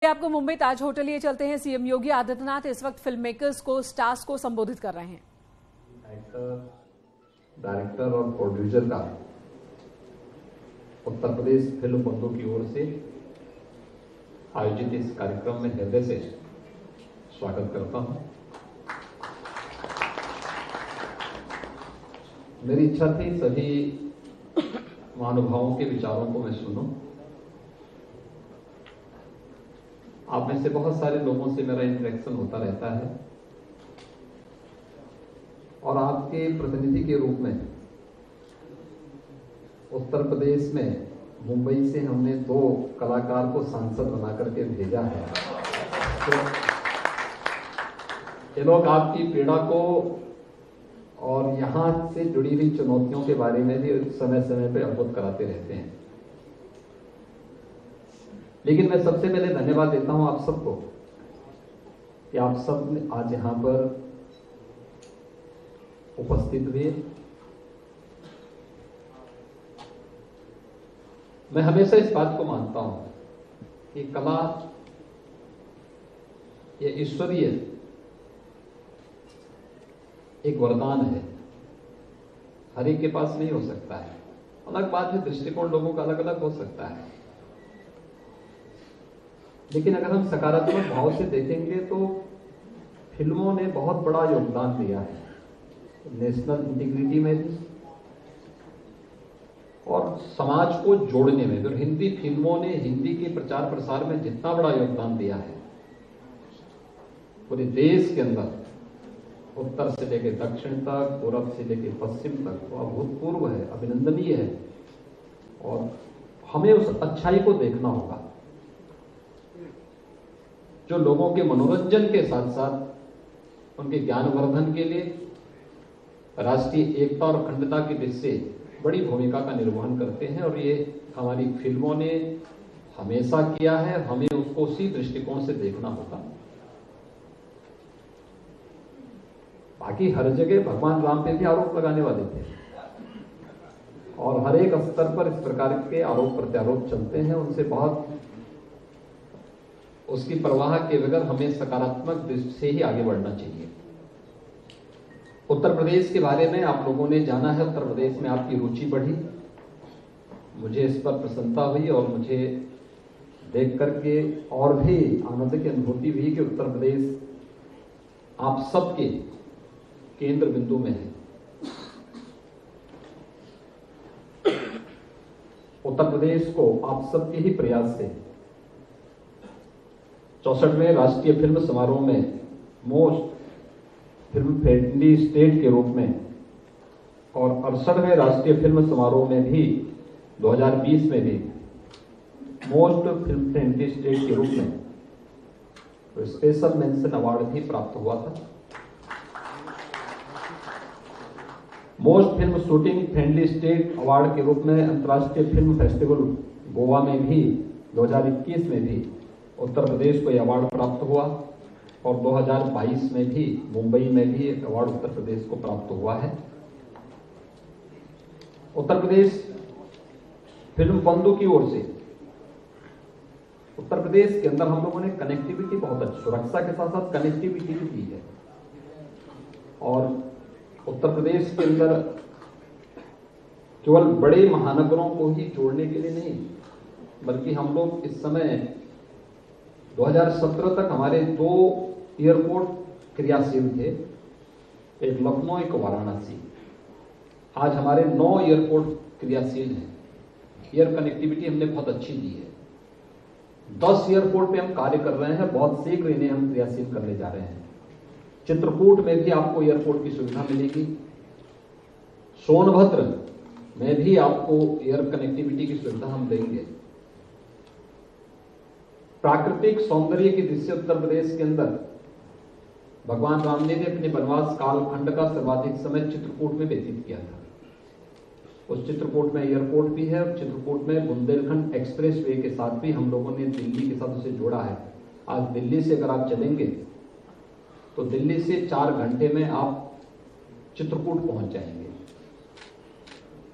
आपको मुंबई ताज होटल लिए चलते हैं। सीएम योगी आदित्यनाथ इस वक्त फिल्म मेकर्स को, स्टार्स को संबोधित कर रहे हैं। एक्टर, डायरेक्टर और प्रोड्यूसर का उत्तर प्रदेश फिल्म बंधु की ओर से आयोजित इस कार्यक्रम में हृदय से स्वागत करता हूं। मेरी इच्छा थी सभी महानुभावों के विचारों को मैं सुनूं। आप में से बहुत सारे लोगों से मेरा इंटरेक्शन होता रहता है और आपके प्रतिनिधि के रूप में उत्तर प्रदेश में मुंबई से हमने 2 कलाकार को सांसद बना करके भेजा है। तो ये लोग आपकी पीड़ा को और यहां से जुड़ी हुई चुनौतियों के बारे में भी समय समय पर अवगत कराते रहते हैं। लेकिन मैं सबसे पहले धन्यवाद देता हूं आप सबको कि आप सब आज यहां पर उपस्थित हुए। मैं हमेशा इस बात को मानता हूं कि कला ये ईश्वरीय एक वरदान है, हर एक के पास नहीं हो सकता है। अलग बात है, दृष्टिकोण लोगों का अलग अलग हो सकता है, लेकिन अगर हम सकारात्मक भाव से देखेंगे तो फिल्मों ने बहुत बड़ा योगदान दिया है नेशनल इंटीग्रिटी में भी और समाज को जोड़ने में। तो हिंदी फिल्मों ने हिंदी के प्रचार प्रसार में जितना बड़ा योगदान दिया है पूरे देश के अंदर, उत्तर से लेकर दक्षिण तक, पूर्व से लेकर पश्चिम तक, वो अभूतपूर्व है, अभिनंदनीय है। और हमें उस अच्छाई को देखना होगा जो लोगों के मनोरंजन के साथ साथ उनके ज्ञानवर्धन के लिए राष्ट्रीय एकता और अखंडता की दिशा से बड़ी भूमिका का निर्वहन करते हैं। और ये हमारी फिल्मों ने हमेशा किया है, हमें उसको उसी दृष्टिकोण से देखना होगा। बाकी हर जगह भगवान राम पे भी आरोप लगाने वाले थे और हर एक स्तर पर इस प्रकार के आरोप प्रत्यारोप चलते हैं। उनसे बहुत उसकी परवाह के बगैर हमें सकारात्मक दृष्टि से ही आगे बढ़ना चाहिए। उत्तर प्रदेश के बारे में आप लोगों ने जाना है, उत्तर प्रदेश में आपकी रुचि बढ़ी, मुझे इस पर प्रसन्नता हुई और मुझे देख करके और भी आनंद की अनुभूति हुई कि उत्तर प्रदेश आप सबके केंद्र बिंदु में है। उत्तर प्रदेश को आप सबके ही प्रयास से 64वें राष्ट्रीय फिल्म समारोह में मोस्ट फिल्म फ्रेंडली स्टेट के रूप में और 68वें राष्ट्रीय फिल्म समारोह में भी 2020 में भी मोस्ट फिल्म फ्रेंडली स्टेट के रूप में तो स्पेशल मेंशन अवार्ड भी प्राप्त हुआ था। Most film shooting friendly state award के रूप में अंतर्राष्ट्रीय फिल्म फेस्टिवल गोवा में भी 2021 में भी उत्तर प्रदेश को यह अवार्ड प्राप्त हुआ और 2022 में भी मुंबई में भी एक अवार्ड उत्तर प्रदेश को प्राप्त हुआ है। उत्तर प्रदेश फिल्म बंधु की ओर से उत्तर प्रदेश के अंदर हम लोगों ने कनेक्टिविटी बहुत अच्छी, सुरक्षा के साथ साथ कनेक्टिविटी भी दी है। और उत्तर प्रदेश के अंदर केवल बड़े महानगरों को ही जोड़ने के लिए नहीं, बल्कि हम लोग इस समय 2017 तक हमारे 2 एयरपोर्ट क्रियाशील थे, एक लखनऊ एक वाराणसी। आज हमारे 9 एयरपोर्ट क्रियाशील हैं। एयर कनेक्टिविटी हमने बहुत अच्छी दी है। 10 एयरपोर्ट पे हम कार्य कर रहे हैं, बहुत शीघ्र इन्हें हम क्रियाशील करने जा रहे हैं। चित्रकूट में भी आपको एयरपोर्ट की सुविधा मिलेगी। सोनभद्र में भी आपको एयर कनेक्टिविटी की सुविधा हम देंगे। प्राकृतिक सौंदर्य की दृष्टि से उत्तर प्रदेश के अंदर भगवान राम ने अपने वनवास कालखंड का सर्वाधिक समय चित्रकूट में व्यतीत किया था। उस चित्रकूट में एयरपोर्ट भी है और चित्रकूट में बुंदेलखंड एक्सप्रेस वे के साथ भी हम लोगों ने दिल्ली के साथ उसे जोड़ा है। आज दिल्ली से अगर आप चलेंगे तो दिल्ली से 4 घंटे में आप चित्रकूट पहुंच जाएंगे।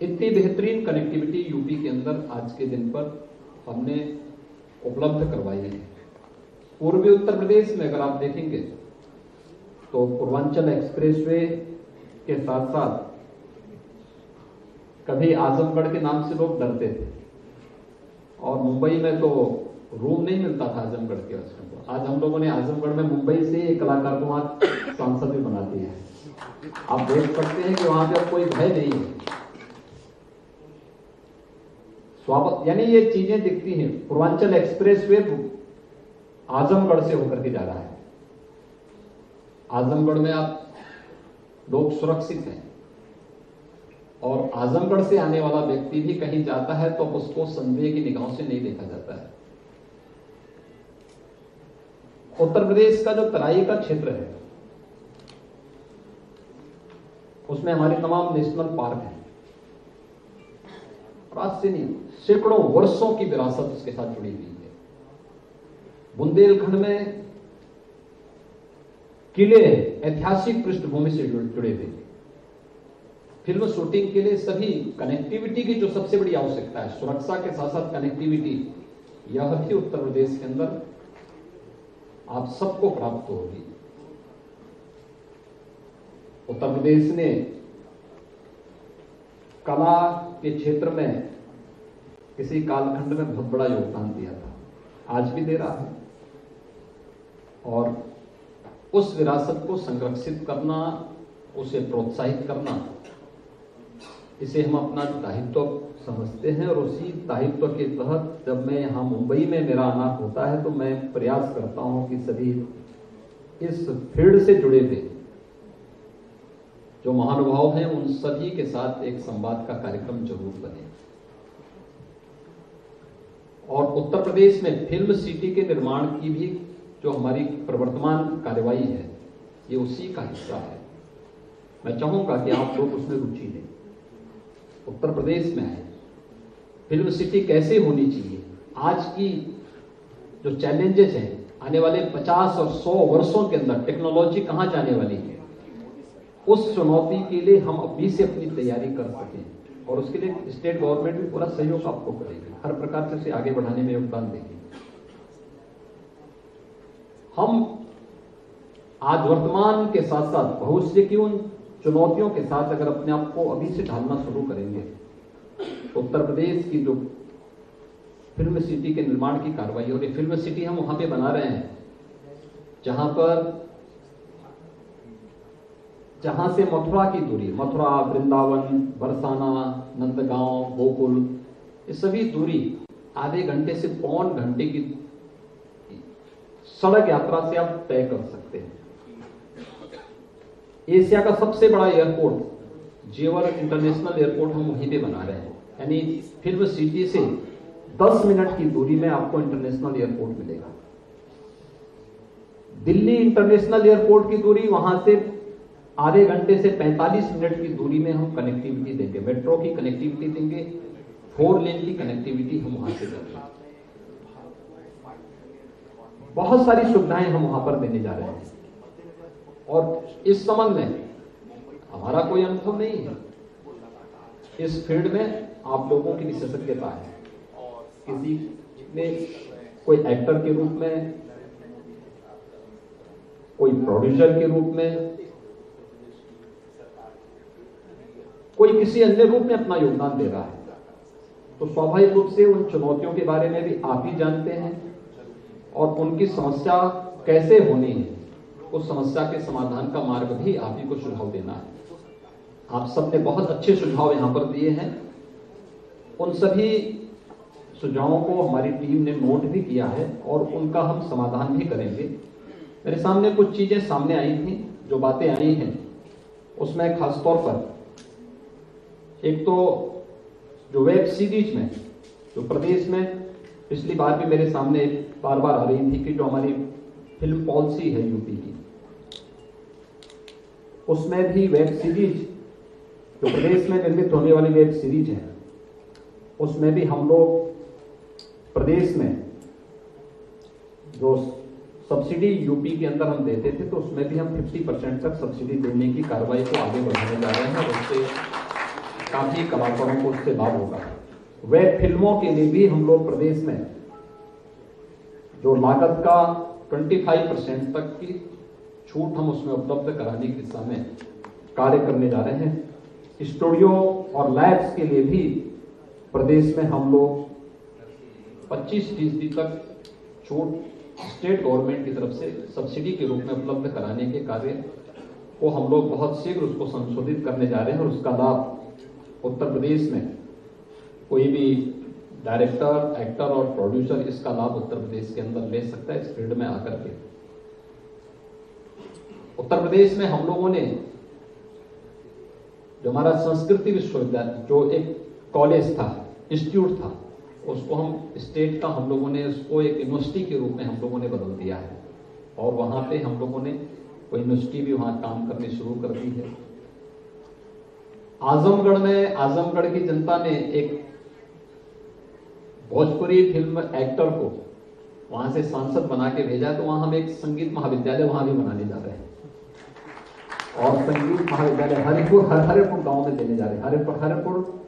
इतनी बेहतरीन कनेक्टिविटी यूपी के अंदर आज के दिन पर हमने उपलब्ध करवाई है। पूर्वी उत्तर प्रदेश में अगर आप देखेंगे तो पूर्वांचल एक्सप्रेसवे के साथ साथ कभी आजमगढ़ के नाम से लोग डरते थे और मुंबई में तो रूम नहीं मिलता था आजमगढ़ के वजह को। आज हम लोगों ने आजमगढ़ में मुंबई से एक कलाकार को वहां सांसद भी बना दिया है। आप देख सकते हैं कि वहां पे अब कोई भय नहीं है। स्वागत यानी ये चीजें दिखती हैं। पूर्वांचल एक्सप्रेसवे आजमगढ़ से होकर के जा रहा है। आजमगढ़ में आप लोग सुरक्षित हैं और आजमगढ़ से आने वाला व्यक्ति भी कहीं जाता है तो उसको संदेह की निगाहों से नहीं देखा जाता है। उत्तर प्रदेश का जो तराई का क्षेत्र है उसमें हमारे तमाम नेशनल पार्क हैं और आज से नहीं सैकड़ों वर्षों की विरासत उसके साथ जुड़ी हुई है। बुंदेलखंड में किले ऐतिहासिक पृष्ठभूमि से जुड़े हुए। फिल्म शूटिंग के लिए सभी कनेक्टिविटी की जो सबसे बड़ी आवश्यकता है, सुरक्षा के साथ साथ कनेक्टिविटी, यह भी उत्तर प्रदेश के अंदर आप सबको प्राप्त होगी। उत्तर प्रदेश ने कला के क्षेत्र में किसी कालखंड में बहुत बड़ा योगदान दिया था, आज भी दे रहा है और उस विरासत को संरक्षित करना, उसे प्रोत्साहित करना, इसे हम अपना दायित्व समझते हैं और उसी दायित्व के तहत जब मैं यहाँ मुंबई में मेरा आना होता है तो मैं प्रयास करता हूँ कि सभी इस फील्ड से जुड़े हुए जो महानुभाव हैं उन सभी के साथ एक संवाद का कार्यक्रम जरूर बने। और उत्तर प्रदेश में फिल्म सिटी के निर्माण की भी जो हमारी प्रवर्तमान कार्यवाही है ये उसी का हिस्सा है। मैं चाहूंगा कि आप लोग उसमें रुचि लें, उत्तर प्रदेश में है। फिल्म सिटी कैसे होनी चाहिए, आज की जो चैलेंजेस हैं आने वाले 50 और 100 वर्षों के अंदर टेक्नोलॉजी कहां जाने वाली है, उस चुनौती के लिए हम अभी से अपनी तैयारी कर सकें और उसके लिए स्टेट गवर्नमेंट भी पूरा सहयोग आपको करेगी, हर प्रकार से उसे आगे बढ़ाने में योगदान देगी। हम आज वर्तमान के साथ साथ भविष्य की उन चुनौतियों के साथ अगर अपने आप को अभी से ढालना शुरू करेंगे तो उत्तर प्रदेश की जो फिल्म सिटी के निर्माण की कार्रवाई हो रही, फिल्म सिटी हम वहां पे बना रहे हैं जहां से मथुरा की दूरी, मथुरा, वृंदावन, बरसाना, नंदगांव, गोकुल, ये सभी दूरी आधे घंटे से पौन घंटे की सड़क यात्रा से आप तय कर सकते हैं। एशिया का सबसे बड़ा एयरपोर्ट जेवर इंटरनेशनल एयरपोर्ट हम वहीं पे बना रहे हैं, यानी फिल्म सिटी से 10 मिनट की दूरी में आपको इंटरनेशनल एयरपोर्ट मिलेगा। दिल्ली इंटरनेशनल एयरपोर्ट की दूरी वहां से आधे घंटे से 45 मिनट की दूरी में हम कनेक्टिविटी देंगे, मेट्रो की कनेक्टिविटी देंगे, 4 लेन की कनेक्टिविटी हम वहां से देंगे। बहुत सारी सुविधाएं हम वहां पर देने जा रहे हैं और इस संबंध में हमारा कोई अनुभव नहीं है, इस फील्ड में आप लोगों की विशेषज्ञता है। किसी ने कोई एक्टर के रूप में, कोई प्रोड्यूसर के रूप में, कोई किसी अन्य रूप में अपना योगदान दे रहा है, तो स्वाभाविक रूप से उन चुनौतियों के बारे में भी आप ही जानते हैं और उनकी समस्या कैसे होनी है, उस समस्या के समाधान का मार्ग भी आप ही को सुझाव देना है। आप सबने बहुत अच्छे सुझाव यहां पर दिए हैं, उन सभी सुझावों को हमारी टीम ने नोट भी किया है और उनका हम समाधान भी करेंगे। मेरे सामने कुछ चीजें सामने आई थी, जो बातें आई हैं उसमें खासतौर पर एक तो जो वेब सीरीज में जो प्रदेश में पिछली बार भी मेरे सामने बार बार आ रही थी कि जो हमारी फिल्म पॉलिसी है यूपी की, उसमें भी वेब सीरीज जो प्रदेश में निर्मित होने वाली वेब सीरीज है उसमें भी हम लोग प्रदेश में जो सब्सिडी यूपी के अंदर हम देते थे तो उसमें भी हम 50% तक सब्सिडी देने की कार्रवाई को आगे बढ़ाने जा रहे हैं और उससे काफी कलाकारों को उससे लाभ होगा। वेब फिल्मों के लिए भी हम लोग प्रदेश में जो लागत का 25% तक की छूट हम उसमें उपलब्ध कराने की दिशा में कार्य करने जा रहे हैं। स्टूडियो और लैब्स के लिए भी प्रदेश में हम लोग 25% तक छूट स्टेट गवर्नमेंट की तरफ से सब्सिडी के रूप में उपलब्ध कराने के कार्य को हम लोग बहुत शीघ्र उसको संशोधित करने जा रहे हैं और उसका लाभ उत्तर प्रदेश में कोई भी डायरेक्टर, एक्टर और प्रोड्यूसर इसका लाभ उत्तर प्रदेश के अंदर ले सकता है इस फील्ड में आकर के। उत्तर प्रदेश में हम लोगों ने जो हमारा संस्कृति विश्वविद्यालय जो एक कॉलेज था, इंस्टीट्यूट था, उसको हम स्टेट का हम लोगों ने उसको एक यूनिवर्सिटी के रूप में हम लोगों ने बदल दिया है और वहां पे हम लोगों ने कोई यूनिवर्सिटी भी वहां काम करनी शुरू कर दी है। आजमगढ़ में आजमगढ़ की जनता ने एक भोजपुरी फिल्म एक्टर को वहां से सांसद बना के भेजा है, तो वहां हम एक संगीत महाविद्यालय वहां भी बनाने जा रहे हैं और संगीत महाविद्यालय हरिपुर गांव में देने जा रहे हैं। हरिपुर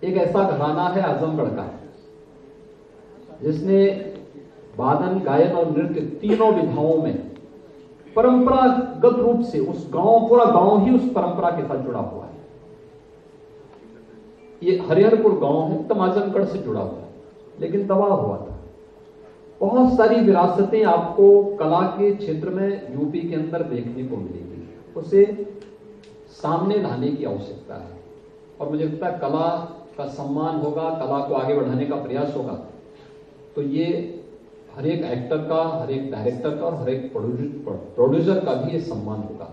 एक ऐसा घराना है आजमगढ़ का जिसने वादन, गायन और नृत्य तीनों विधाओं में परंपरागत रूप से उस गांव, पूरा गांव ही उस परंपरा के साथ जुड़ा हुआ है। ये हरिहरपुर गांव है, तब आजमगढ़ से जुड़ा हुआ है, लेकिन तबाह हुआ था। बहुत सारी विरासतें आपको कला के क्षेत्र में यूपी के अंदर देखने को मिलेगी, उसे सामने लाने की आवश्यकता है और मुझे लगता है कला का सम्मान होगा, कला को आगे बढ़ाने का प्रयास होगा, तो ये हर एक एक्टर का, हर एक डायरेक्टर का और हर एक प्रोड्यूसर का भी ये सम्मान होगा।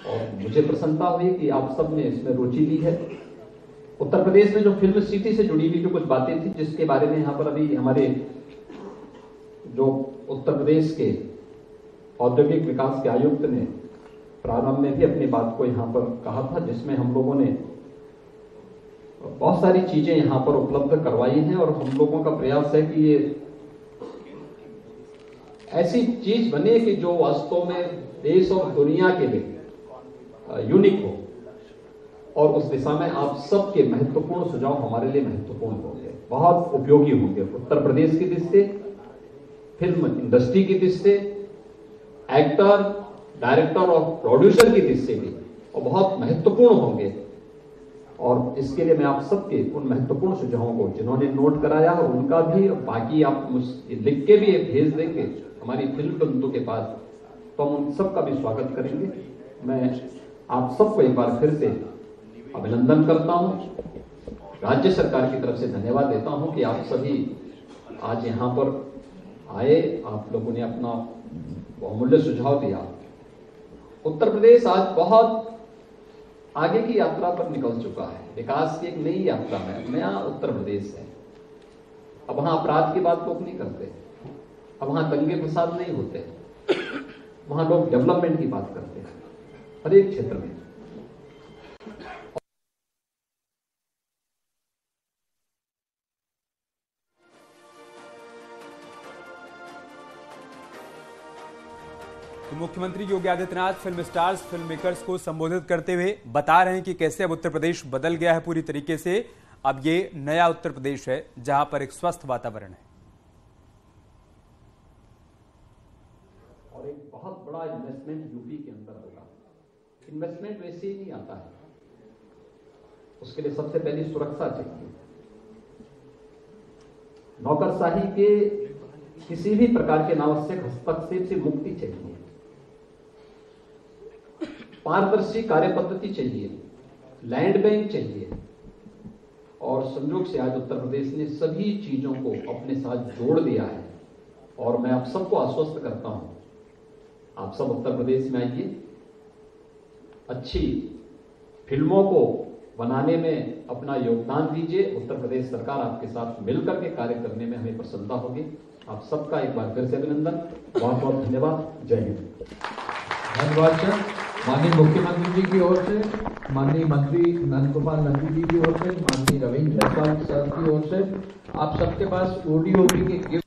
और मुझे प्रसन्नता हुई कि आप सब ने इसमें रुचि ली है। उत्तर प्रदेश में जो फिल्म सिटी से जुड़ी हुई जो कुछ बातें थी, जिसके बारे में यहाँ पर अभी हमारे जो उत्तर प्रदेश के औद्योगिक विकास के आयुक्त ने प्रारंभ में भी अपनी बात को यहाँ पर कहा था, जिसमें हम लोगों ने बहुत सारी चीजें यहाँ पर उपलब्ध करवाई हैं और हम लोगों का प्रयास है कि ये ऐसी चीज बने कि जो वास्तव में देश और दुनिया के लिए यूनिक हो और उस दिशा में आप सबके महत्वपूर्ण सुझाव हमारे लिए महत्वपूर्ण होंगे, बहुत उपयोगी होंगे। उत्तर प्रदेश की दृष्टि से, फिल्म इंडस्ट्री की दृष्टि से, एक्टर, डायरेक्टर और प्रोड्यूसर की दृष्टि से भी और बहुत महत्वपूर्ण होंगे। और इसके लिए मैं आप सबके उन महत्वपूर्ण सुझावों को जिन्होंने नोट कराया और उनका भी, बाकी आप मुझे लिख के भी भेज देंगे हमारी फिल्म बंधु के पास, तो हम उन सबका भी स्वागत करेंगे। मैं आप सबको एक बार फिर से अभिनंदन करता हूं, राज्य सरकार की तरफ से धन्यवाद देता हूं कि आप सभी आज यहां पर आए, आप लोगों ने अपना बहुमूल्य सुझाव दिया। उत्तर प्रदेश आज बहुत आगे की यात्रा पर निकल चुका है, विकास की एक नई यात्रा में नया उत्तर प्रदेश है। अब वहां अपराध की बात लोग नहीं करते, अब वहां दंगे फसाद नहीं होते, वहां लोग डेवलपमेंट की बात करते हैं हर एक क्षेत्र में। तो मुख्यमंत्री Yogi Adityanath film stars, film makers को संबोधित करते हुए बता रहे हैं कि कैसे अब उत्तर प्रदेश बदल गया है पूरी तरीके से। अब ये नया उत्तर प्रदेश है जहां पर एक स्वस्थ वातावरण है और एक बहुत बड़ा इन्वेस्टमेंट यूपी के अंदर होगा। इन्वेस्टमेंट वैसे ही नहीं आता है, उसके लिए सबसे पहले सुरक्षा चाहिए। नौकरशाही के किसी भी प्रकार के अनावश्यक हस्तक्षेप से मुक्ति चाहिए, पारदर्शी कार्य पद्धति चाहिए, लैंड बैंक चाहिए और संयोग से आज उत्तर प्रदेश ने सभी चीजों को अपने साथ जोड़ दिया है। और मैं आप सबको आश्वस्त करता हूं, आप सब उत्तर प्रदेश में आइए, अच्छी फिल्मों को बनाने में अपना योगदान दीजिए। उत्तर प्रदेश सरकार आपके साथ मिलकर के कार्य करने में हमें प्रसन्नता होगी। आप सबका एक बार फिर से अभिनंदन, बहुत बहुत धन्यवाद। जय हिंद। धन्यवाद सर। माननीय मुख्यमंत्री जी की ओर से, माननीय मंत्री नंद गोपाल नंदी जी की ओर से, माननीय रविंद्र जायसवाल सर की ओर से आप सबके पास ओडीओपी के गिफ्ट